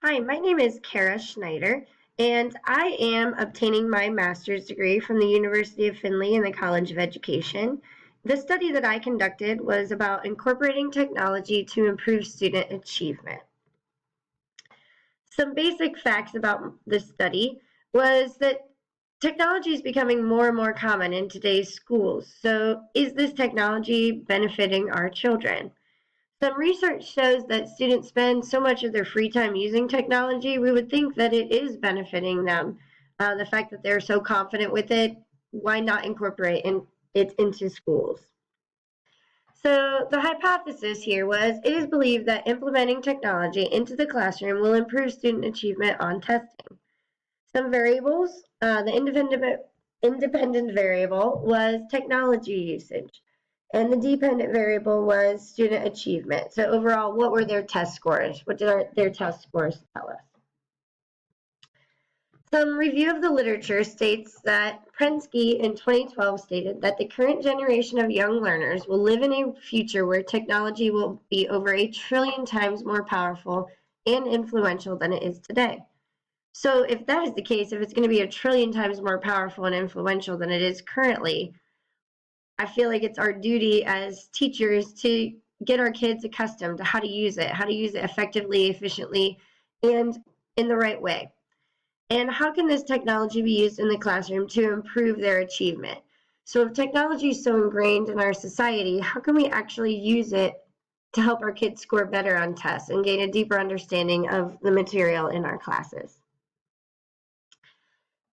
Hi, my name is Kara Schneider, and I am obtaining my master's degree from the University of Findlay in the College of Education. The study that I conducted was about incorporating technology to improve student achievement. Some basic facts about this study was that technology is becoming more and more common in today's schools. So, is this technology benefiting our children? Some research shows that students spend so much of their free time using technology, we would think that it is benefiting them. The fact that they're so confident with it, why not incorporate it into schools? So, the hypothesis here was it is believed that implementing technology into the classroom will improve student achievement on testing. Some variables, the independent variable was technology usage, and the dependent variable was student achievement. So overall, what were their test scores? What did their test scores tell us? Some review of the literature states that Prensky in 2012 stated that the current generation of young learners will live in a future where technology will be over 1 trillion times more powerful and influential than it is today. So if that is the case, if it's going to be 1 trillion times more powerful and influential than it is currently, I feel like it's our duty as teachers to get our kids accustomed to how to use it effectively, efficiently, and in the right way. And how can this technology be used in the classroom to improve their achievement? So if technology is so ingrained in our society, how can we actually use it to help our kids score better on tests and gain a deeper understanding of the material in our classes?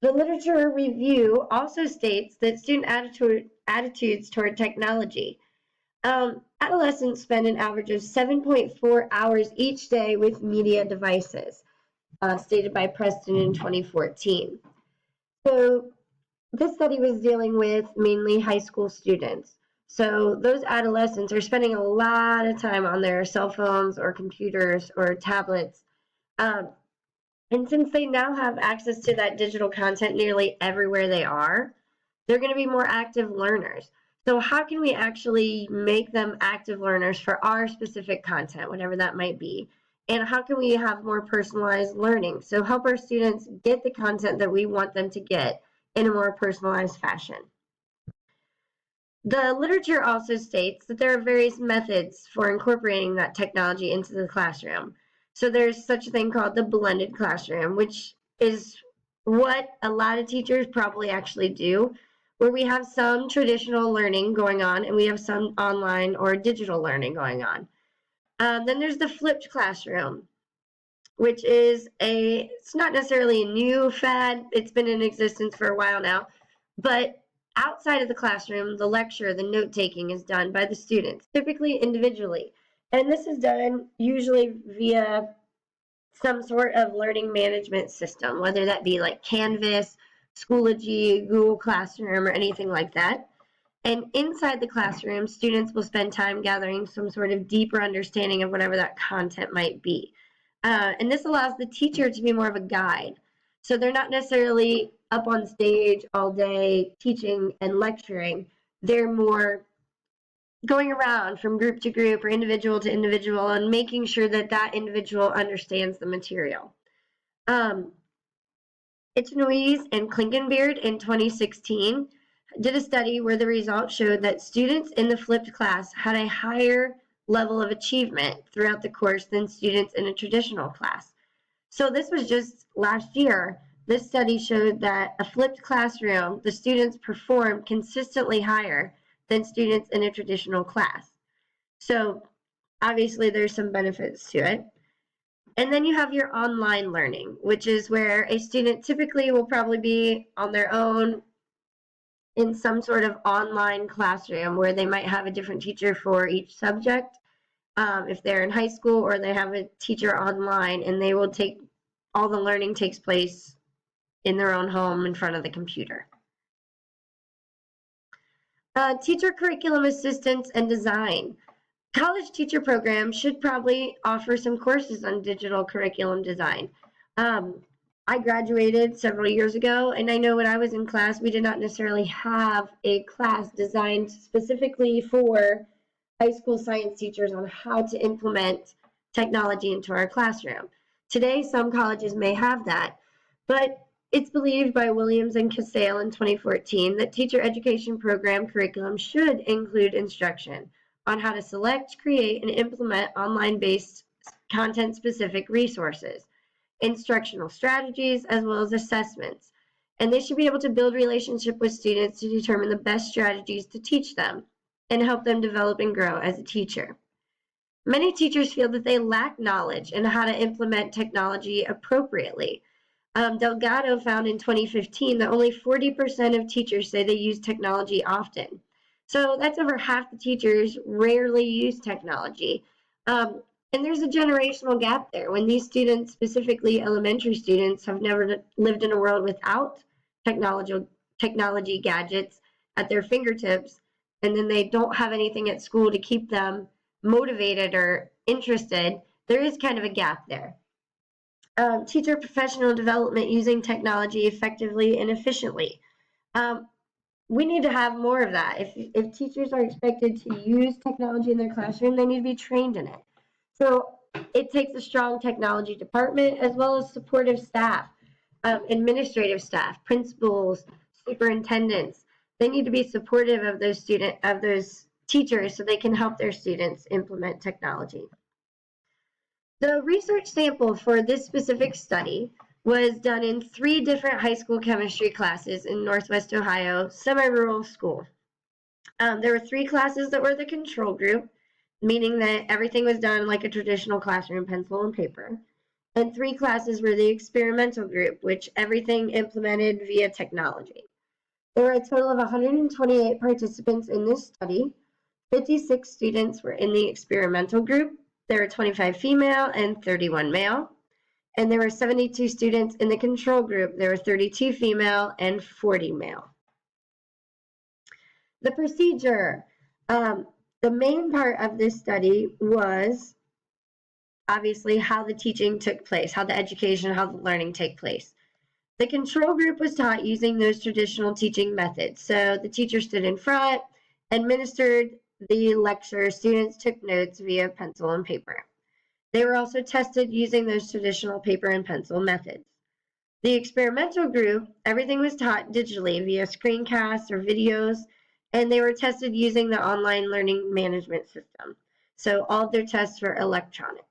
The literature review also states that student attitudes toward technology. Adolescents spend an average of 7.4 hours each day with media devices, stated by Preston in 2014. So this study was dealing with mainly high school students. So those adolescents are spending a lot of time on their cell phones or computers or tablets. And since they now have access to that digital content nearly everywhere they are, they're going to be more active learners. So how can we actually make them active learners for our specific content, whatever that might be? And how can we have more personalized learning? So help our students get the content that we want them to get in a more personalized fashion. The literature also states that there are various methods for incorporating that technology into the classroom. So there's such a thing called the blended classroom, which is what a lot of teachers probably actually do, where we have some traditional learning going on and we have some online or digital learning going on. Then there's the flipped classroom, which is it's not necessarily a new fad. It's been in existence for a while now, but outside of the classroom, the lecture, the note taking is done by the students, typically individually. And this is done usually via some sort of learning management system, whether that be like Canvas, Schoology, Google Classroom, or anything like that. And inside the classroom, students will spend time gathering some sort of deeper understanding of whatever that content might be. And this allows the teacher to be more of a guide. So they're not necessarily up on stage all day teaching and lecturing. They're more going around from group to group or individual to individual and making sure that that individual understands the material. Itchenoise and Klinkenbeard in 2016 did a study where the results showed that students in the flipped class had a higher level of achievement throughout the course than students in a traditional class. So this was just last year. This study showed that a flipped classroom, the students performed consistently higher than students in a traditional class. So obviously there's some benefits to it. And then you have your online learning, which is where a student typically will probably be on their own in some sort of online classroom where they might have a different teacher for each subject. If they're in high school, or they have a teacher online, and they will take all the learning takes place in their own home in front of the computer. Teacher curriculum assistance and design. College teacher programs should probably offer some courses on digital curriculum design. I graduated several years ago, and I know when I was in class, we did not necessarily have a class designed specifically for high school science teachers on how to implement technology into our classroom. Today, some colleges may have that, but it's believed by Williams and Casale in 2014 that teacher education program curriculum should include instruction on how to select, create, and implement online-based content-specific resources, instructional strategies, as well as assessments. And they should be able to build relationship with students to determine the best strategies to teach them and help them develop and grow as a teacher. Many teachers feel that they lack knowledge in how to implement technology appropriately. Delgado found in 2015 that only 40% of teachers say they use technology often. So that's over half the teachers rarely use technology. And there's a generational gap there when these students, specifically elementary students, have never lived in a world without technology gadgets at their fingertips, and then they don't have anything at school to keep them motivated or interested. There is kind of a gap there. Teacher professional development using technology effectively and efficiently. We need to have more of that. If teachers are expected to use technology in their classroom, they need to be trained in it. So it takes a strong technology department as well as supportive staff, administrative staff, principals, superintendents. They need to be supportive of those teachers so they can help their students implement technology. The research sample for this specific study was done in 3 different high school chemistry classes in Northwest Ohio, semi-rural school. There were 3 classes that were the control group, meaning that everything was done like a traditional classroom, pencil and paper. And 3 classes were the experimental group, which everything implemented via technology. There were a total of 128 participants in this study. 56 students were in the experimental group. There were 25 female and 31 male. And there were 72 students in the control group. There were 32 female and 40 male. The procedure. The main part of this study was obviously how the teaching took place, how the education, how the learning take place. The control group was taught using those traditional teaching methods. So the teacher stood in front, administered the lecture, students took notes via pencil and paper. They were also tested using those traditional paper and pencil methods. The experimental group, everything was taught digitally via screencasts or videos, and they were tested using the online learning management system. So all of their tests were electronic.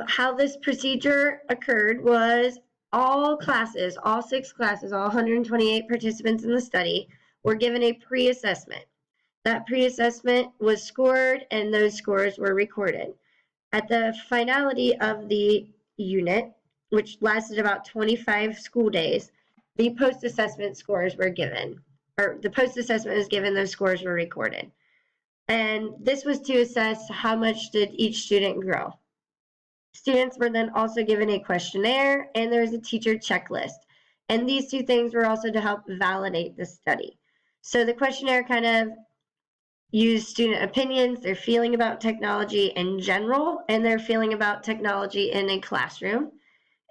How this procedure occurred was all classes, all 6 classes, all 128 participants in the study were given a pre-assessment. That pre-assessment was scored and those scores were recorded. At the finality of the unit, which lasted about 25 school days, the post-assessment scores were given, or the post-assessment was given, those scores were recorded. And this was to assess how much did each student grow. Students were then also given a questionnaire and there was a teacher checklist. And these 2 things were also to help validate the study. So the questionnaire kind of used student opinions, their feeling about technology in general, and their feeling about technology in a classroom.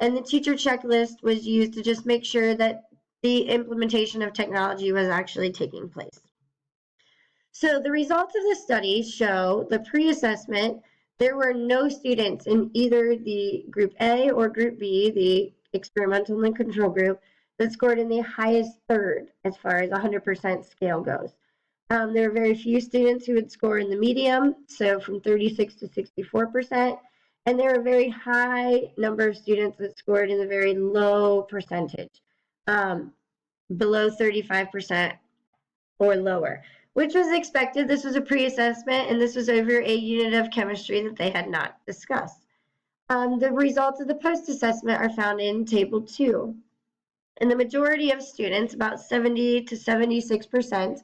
And the teacher checklist was used to just make sure that the implementation of technology was actually taking place. So the results of the study show the pre-assessment, there were no students in either the group A or group B, the experimental and control group, that scored in the highest third as far as 100% scale goes. There were very few students who would score in the medium, so from 36 to 64%, and there were a very high number of students that scored in the very low percentage, below 35% or lower, which was expected. This was a pre-assessment, and this was over a unit of chemistry that they had not discussed. The results of the post-assessment are found in Table 2. And the majority of students, about 70 to 76%,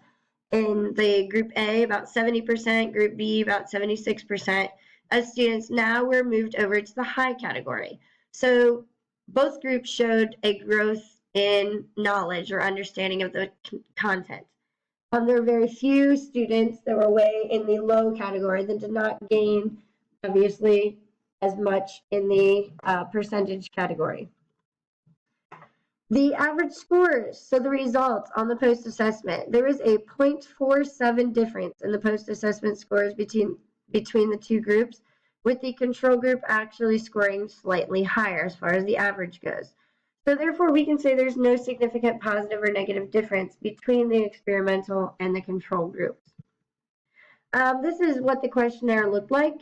in the group A, about 70%, group B, about 76%, of students now were moved over to the high category. So both groups showed a growth in knowledge or understanding of the content. There were very few students that were way in the low category that did not gain, obviously, as much in the percentage category. The average scores, so the results on the post-assessment, there was a 0.47 difference in the post-assessment scores between the 2 groups. with the control group actually scoring slightly higher as far as the average goes. So therefore, we can say there's no significant positive or negative difference between the experimental and the control groups. This is what the questionnaire looked like.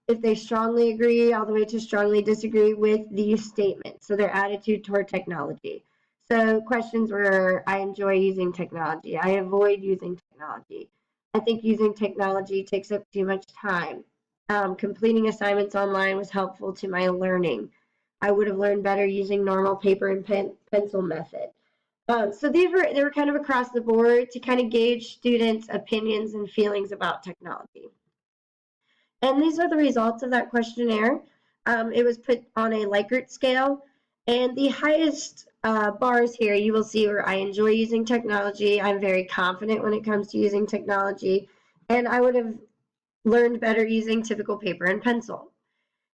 If they strongly agree all the way to strongly disagree with these statements, so their attitude toward technology. So questions were, I enjoy using technology. I avoid using technology. I think using technology takes up too much time. Completing assignments online was helpful to my learning. I would have learned better using normal paper and pencil method. So they were kind of across the board to kind of gauge students' opinions and feelings about technology. And these are the results of that questionnaire. It was put on a Likert scale, and the highest bars here you will see where I enjoy using technology. I'm very confident when it comes to using technology, and I would have learned better using typical paper and pencil.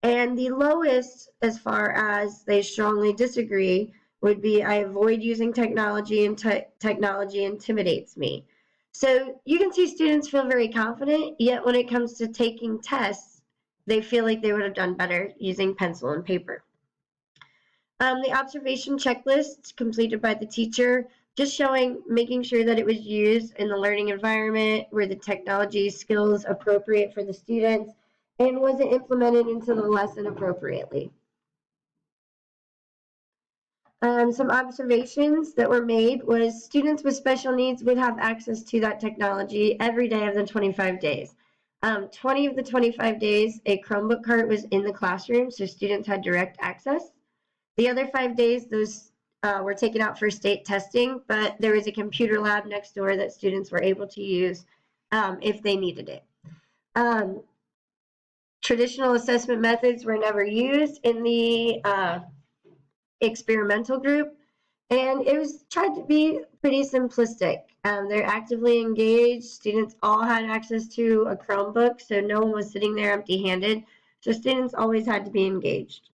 And the lowest, as far as they strongly disagree, would be I avoid using technology and technology intimidates me. So you can see students feel very confident, yet when it comes to taking tests, they feel like they would have done better using pencil and paper. The observation checklist completed by the teacher, just showing, making sure that it was used in the learning environment, were the technology skills appropriate for the students, and was it implemented into the lesson appropriately. Some observations that were made was students with special needs would have access to that technology every day of the 25 days. 20 of the 25 days, a Chromebook cart was in the classroom, so students had direct access. The other 5 days, those were taken out for state testing, but there was a computer lab next door that students were able to use if they needed it. Traditional assessment methods were never used in the experimental group, and it was tried to be pretty simplistic. They're actively engaged. Students all had access to a Chromebook, so no one was sitting there empty-handed. So students always had to be engaged.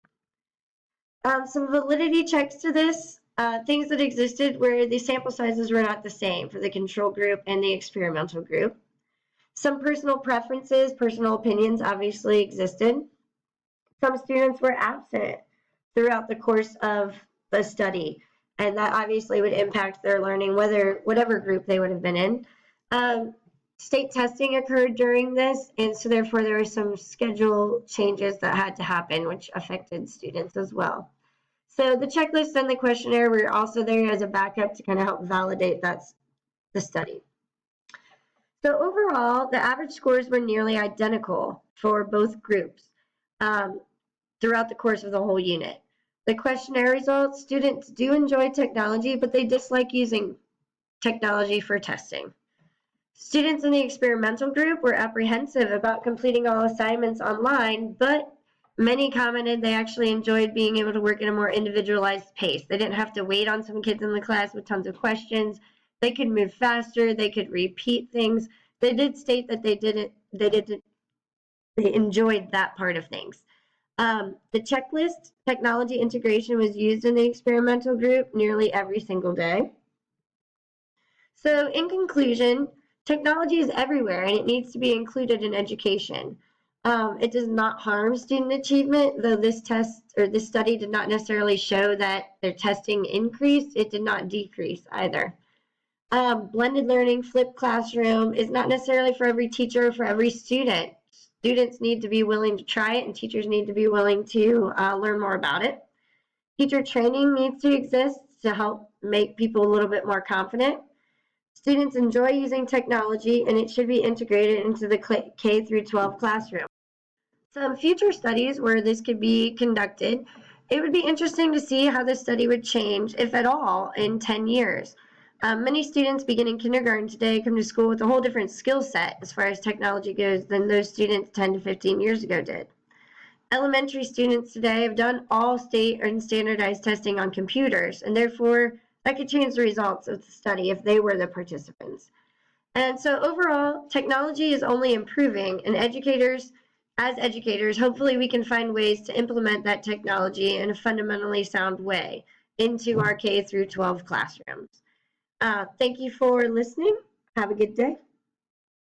Some validity checks to this, things that existed where the sample sizes were not the same for the control group and the experimental group. Some personal preferences, personal opinions obviously existed. Some students were absent throughout the course of the study, and that obviously would impact their learning, whatever group they would have been in. State testing occurred during this, and so therefore there were some schedule changes that had to happen, which affected students as well. So the checklist and the questionnaire were also there as a backup to kind of help validate that's the study. So overall, the average scores were nearly identical for both groups throughout the course of the whole unit. The questionnaire results, students do enjoy technology, but they dislike using technology for testing. Students in the experimental group were apprehensive about completing all assignments online, but many commented they actually enjoyed being able to work at a more individualized pace. They didn't have to wait on some kids in the class with tons of questions. They could move faster. They could repeat things. They did state that they enjoyed that part of things. The checklist, technology integration, was used in the experimental group nearly every single day. So in conclusion, technology is everywhere and it needs to be included in education. It does not harm student achievement, though this test or this study did not necessarily show that their testing increased. It did not decrease either. Blended learning, flipped classroom is not necessarily for every teacher or for every student. Students need to be willing to try it, and teachers need to be willing to learn more about it. Teacher training needs to exist to help make people a little bit more confident. Students enjoy using technology, and it should be integrated into the K through 12 classroom. Some future studies where this could be conducted, it would be interesting to see how this study would change, if at all, in 10 years. Many students beginning kindergarten today come to school with a whole different skill set as far as technology goes than those students 10 to 15 years ago did. Elementary students today have done all state and standardized testing on computers, and therefore that could change the results of the study if they were the participants. And so overall, technology is only improving, and as educators, hopefully we can find ways to implement that technology in a fundamentally sound way into our K through 12 classrooms. Thank you for listening. Have a good day.